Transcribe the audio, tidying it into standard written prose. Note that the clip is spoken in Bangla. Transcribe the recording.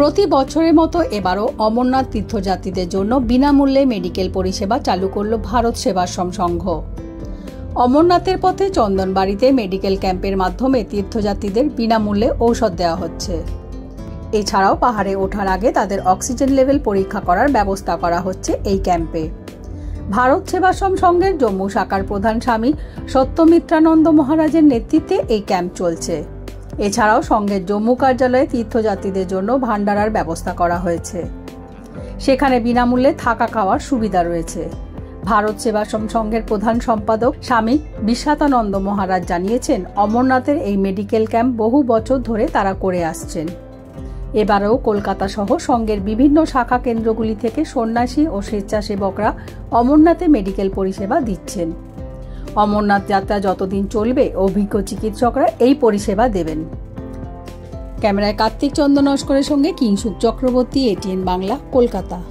প্রতি বছরের মতো এবারও অমরনাথ তীর্থযাত্রীদের জন্য বিনামূল্যে মেডিকেল পরিষেবা চালু করল ভারত সেবাশ্রম সংঘ। অমরনাথের পথে চন্দনবাড়িতে মেডিকেল ক্যাম্পের মাধ্যমে তীর্থযাত্রীদের বিনামূল্যে ঔষধ দেওয়া হচ্ছে। এছাড়াও পাহাড়ে ওঠার আগে তাদের অক্সিজেন লেভেল পরীক্ষা করার ব্যবস্থা করা হচ্ছে এই ক্যাম্পে। ভারত সেবাশ্রম সংঘের জম্মু শাখার প্রধান স্বামী সত্যমিত্রানন্দ মহারাজের নেতৃত্বে এই ক্যাম্প চলছে। এছাড়াও সংঘের জম্মু কার্যালয়ে তীর্থযাত্রীদের জন্য ভান্ডারার ব্যবস্থা করা হয়েছে। সেখানে বিনামূল্যে থাকা খাওয়ার সুবিধা রয়েছে। ভারত সেবাশ্রম সংঘের প্রধান সম্পাদক স্বামী বিশ্বাতানন্দ মহারাজ জানিয়েছেন, অমরনাথের এই মেডিকেল ক্যাম্প বহু বছর ধরে তারা করে আসছেন। এবারেও কলকাতা সহ সংঘের বিভিন্ন শাখা কেন্দ্রগুলি থেকে সন্ন্যাসী ও স্বেচ্ছাসেবকরা অমরনাথে মেডিকেল পরিষেবা দিচ্ছেন। অমরনাথ যাত্রা যতদিন চলবে অভিজ্ঞ চিকিৎসকরা এই পরিষেবা দেবেন। ক্যামেরায় কার্তিক চন্দ্র নস্করের সঙ্গে কিংসুক চক্রবর্তী, ATN বাংলা, কলকাতা।